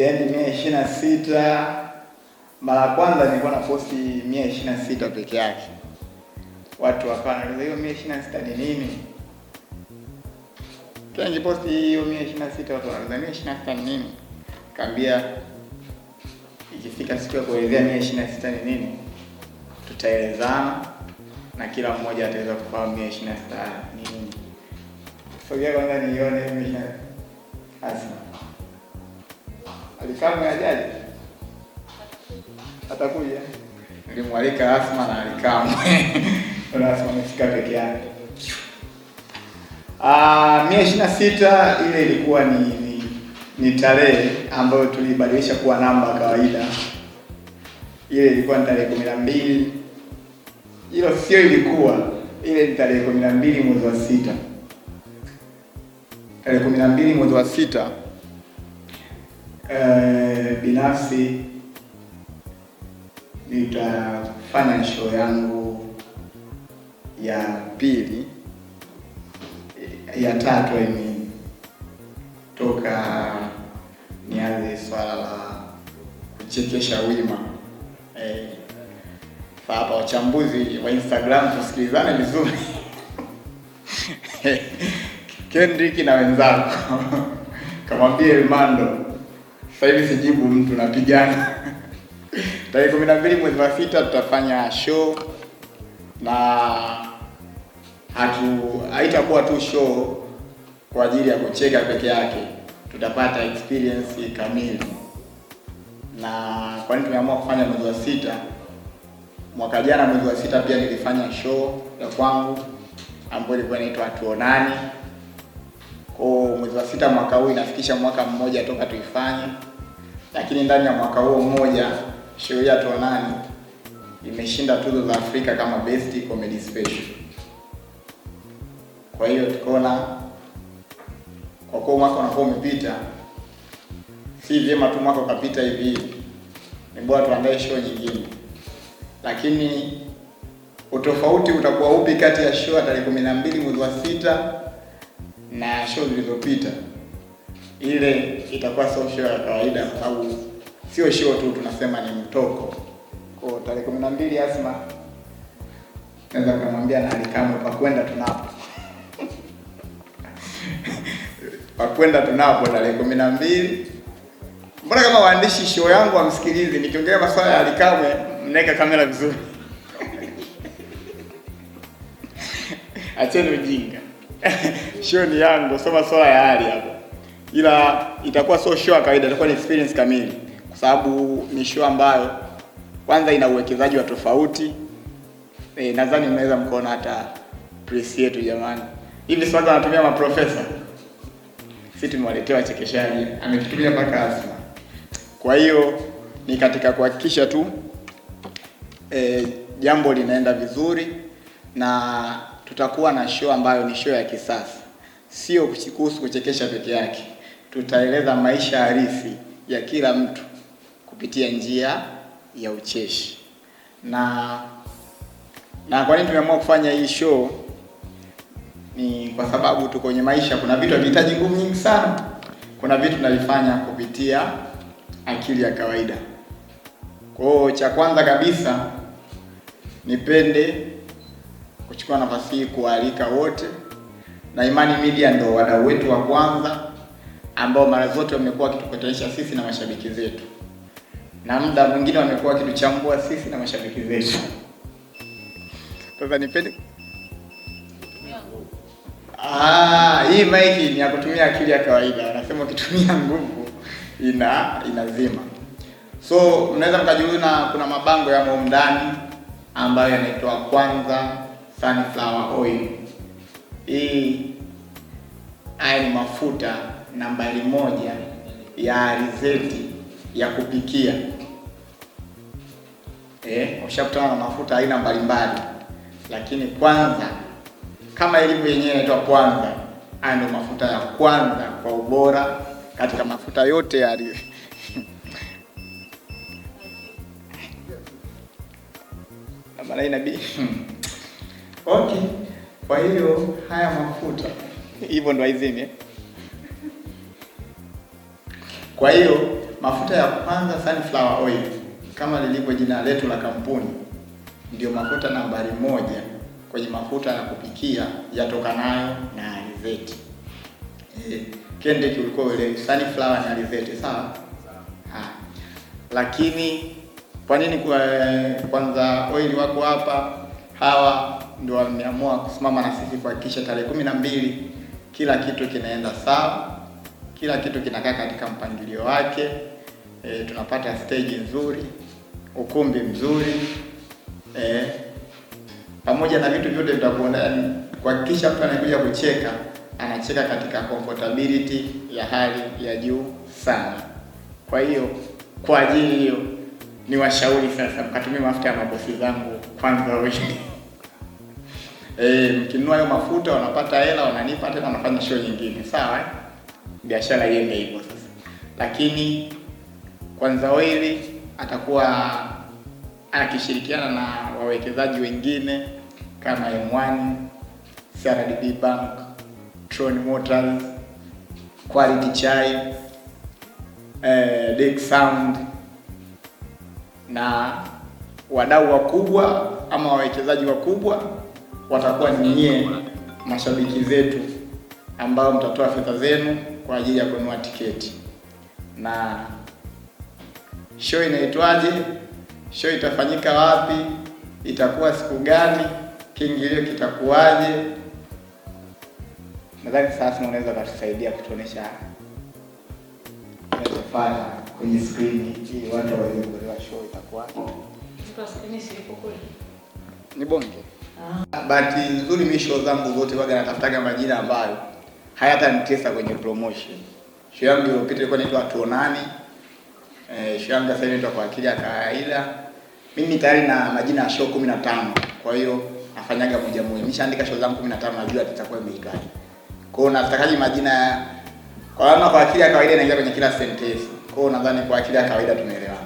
Yaani 126, mara kwanza nilikuwa na posti 126 peke yake. Watu wakaniuliza hiyo 126 ni nini? Kila nikiposti hiyo 126 watu wanauliza 126 ni nini? Kaambia ikifika siku ya kuelezea 126 ni nini, tutaelezana na kila mmoja ataweza kufahamu 126 ni nini. Sogea kwanza nione 126. Asma. Alikamwe ajaje? Atakuja. Nilimwalika Asma na Alikamwe. Wala Asma amefika peke yake. 126 ile ilikuwa ni tarehe ambayo tulibadilisha kuwa namba kawaida. Ile ilikuwa ni tarehe 12. Hilo sio ilikuwa, ile ni tarehe 12 mwezi wa 6. Tarehe 12 mwezi wa 6. Binafsi nitafanya show yangu ya pili ya tatu toka nianze swala la kuchekesha wima. Hapa wachambuzi wa Instagram tusikilizane vizuri. Kendrick na wenzako kamwambie Elmando, sasa hivi sijibu mtu, napigana. Tarehe 12 mwezi wa 6 tutafanya show, na haitakuwa tu show kwa ajili ya kucheka peke yake, tutapata experience kamili. Na kwa nini tumeamua kufanya mwezi wa 6? Mwaka jana mwezi wa 6 pia nilifanya show ya kwangu ambayo ilikuwa inaitwa Tuonani. Kwa mwezi wa 6 mwaka huu inafikisha mwaka mmoja toka tuifanye, lakini ndani ya mwaka huo mmoja show ya Tuonani imeshinda tuzo za Afrika kama Best Comedy Special. Kwa hiyo tukaona kwa kuwa mwaka unakuwa umepita, si vyema tu mwaka ukapita hivi, ni bora tuandae show nyingine. Lakini utofauti utakuwa upi kati ya show ya tarehe 12 mwezi wa 6 na show zilizopita? Ile itakuwa sio show ya kawaida, kwa sababu sio show tu, tunasema ni mtoko. Kwa tarehe 12 Asma naweza kumwambia na Alikamwe pakwenda tunapo. Pakwenda tunapo tarehe 12. Mbona kama waandishi show yangu wamsikilizi nikiongelea masuala ya Alikamwe mnaweka kamera vizuri? Acheni ujinga. Show ni yangu, soma swala ya hali hapo. Ila itakuwa sio show ya kawaida, itakuwa ni experience kamili, kwa sababu ni show ambayo kwanza ina uwekezaji wa tofauti. Nadhani mnaweza mkaona hata press yetu jamani. Hivi sasa wanatumia maprofesa. Sisi tumewaletea wachekeshaji, ametutumia mpaka Asma. Kwa hiyo ni katika kuhakikisha tu jambo linaenda vizuri, na tutakuwa na show ambayo ni show ya kisasa. Sio kuhusu kuchekesha peke yake. Tutaeleza maisha halisi ya kila mtu kupitia njia ya ucheshi. Na kwa nini tumeamua kufanya hii show? Ni kwa sababu tuko kwenye maisha, kuna vitu vinahitaji nguvu nyingi sana. Kuna vitu tunavifanya kupitia akili ya kawaida. Kwa hiyo cha kwanza kabisa nipende kuchukua nafasi hii kualika wote, na Imani Media ndio wadau wetu wa kwanza ambao mara zote wamekuwa wakitupatanisha sisi na mashabiki zetu, na muda mwingine wamekuwa wakituchambua sisi na mashabiki zetu. Sasa nipende hii mic ni ya kutumia akili ya kawaida. Wanasema ukitumia nguvu inazima. So mnaweza mkajiuliza, kuna mabango ya ndani ambayo yanaitwa Kwanza Sunflower Oil. Haya ni mafuta nambari 1 ya alizeti ya kupikia. Ushakutana na mafuta aina mbalimbali, lakini Kwanza kama ilivyo yenyewe inaitwa Kwanza, haya ndio mafuta ya kwanza kwa ubora katika mafuta yote ya alizeti. Bana inabii. Okay. Kwa hiyo haya mafuta hivyo ndo aizime. Kwa hiyo Mafuta ya kwanza sunflower oil, kama lilivyo jina letu la kampuni, ndio mafuta nambari 1 kwenye mafuta ya kupikia yatokanayo na alizeti. Kende ulikuwa ile sunflower na alizeti, sawa? Lakini kwa nini kwanza oil wako hapa? Hawa ndio wameamua kusimama na sisi kuhakikisha tarehe 12 kila kitu kinaenda sawa, kila kitu kinakaa katika mpangilio wake. Tunapata stage nzuri, ukumbi mzuri, pamoja na vitu vyote vitakuwa ndani, kuhakikisha mtu anakuja kucheka anacheka katika comfortability ya hali ya juu sana. Kwa hiyo kwa ajili hiyo ni washauri sasa mkatumie mafuta ya mabosi zangu kwanza wewe. Mkinunua hayo mafuta wanapata hela, wananipa tena, wanafanya show nyingine, sawa biashara iende hivyo sasa. Lakini kwanza oil atakuwa akishirikiana na wawekezaji wengine kama M1, CRDB Bank, Tron Motors, Quality Chai, Deck Sound na wadau wakubwa ama wawekezaji wakubwa watakuwa ni nyie mashabiki zetu ambao mtatoa fedha zenu kwa ajili ya kununua tiketi. Na show inaitwaje? Show itafanyika wapi? Itakuwa siku gani? Kiingilio kitakuwaje? Nadhani sasa unaweza kutusaidia kutuonesha tunachofanya kwenye screen ili watu waweze kuelewa show itakuwaje. Kwa screen silipo kule. Ni bonge. Bahati nzuri mimi show zangu zote waga natafutaga majina ambayo hayatanitesa kwenye promotion. Show yangu iliyopita ilikuwa inaitwa Tuonani. Show yangu sasa inaitwa Kwa Akili ya Kawaida. Mimi tayari na majina ya show 15. Kwa hiyo nafanyaga moja moja. Nishaandika show zangu 15 najua itakuwa imeitwaje. Kwa hiyo natakaje majina kwa akili ya kawaida inaingia kwenye kila sentence. Kwa hiyo nadhani kwa akili ya kawaida tumeelewana.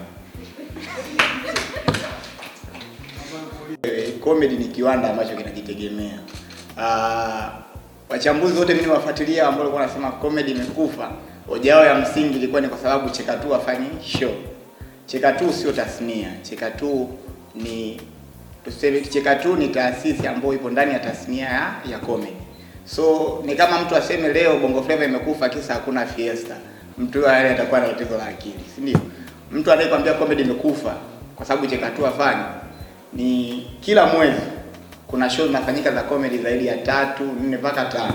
Comedy ni kiwanda ambacho kinajitegemea. Wachambuzi wote mimi wafuatilia ambao walikuwa wanasema comedy imekufa, hoja yao ya msingi ilikuwa ni kwa sababu Cheka Tu afanye show. Cheka Tu sio tasnia. Cheka Tu ni Cheka Tu ni taasisi ambayo ipo ndani ya tasnia ya comedy. So ni kama mtu aseme leo Bongo Flava imekufa kisa hakuna fiesta. Mtu yule atakuwa na tatizo la akili, si ndio? Mtu anayekwambia comedy imekufa kwa sababu Cheka Tu afanye, ni kila mwezi kuna show zinafanyika za comedy zaidi ya 3, 4 mpaka 5.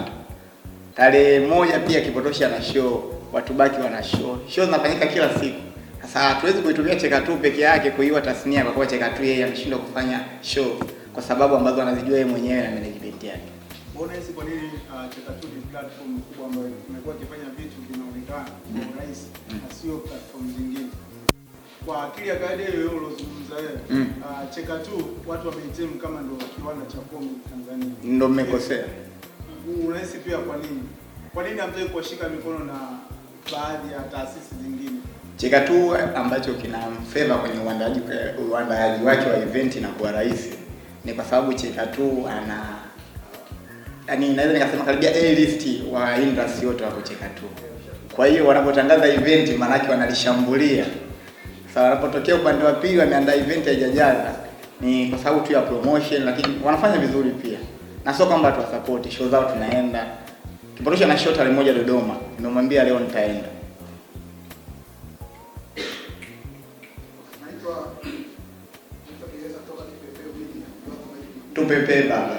Tarehe 1 pia Kipotosha na show, Watu Baki wana show. Show zinafanyika kila siku. Sasa hatuwezi kuitumia Cheka Tu peke yake kuiwa tasnia kwa kuwa Cheka Tu yeye ameshindwa kufanya show kwa sababu ambazo anazijua yeye mwenyewe na management yake. Mbona hizi kwa nini Cheka Tu ni platform kubwa ambayo imekuwa ikifanya vitu vinaonekana kwa rahisi na sio platform zingine? Kwa akili ya kawaida hiyo ulozungumza wewe, Cheka Tu watu wameitem kama ndio kiwanda cha comedy Tanzania. Ndio mmekosea. Unahisi pia kwa nini? Kwa nini hamtaki kuwashika mikono na baadhi ya taasisi zingine? Cheka Tu ambacho kina favor kwenye uandaaji wake wa event na kwa rahisi ni kwa sababu Cheka Tu ana, yani naweza nikasema karibia A list wa industry yote wako Cheka Tu. Kwa hiyo wanapotangaza event maana yake wanalishambulia. Sasa wanapotokea upande wa pili wameandaa event haijajaza ni kwa sababu tu ya promotion, lakini wanafanya vizuri pia. Na sio kwamba tu support show zao tunaenda. Kipotosha na show tarehe 1 Dodoma. Nimemwambia leo nitaenda. Tupepe baba.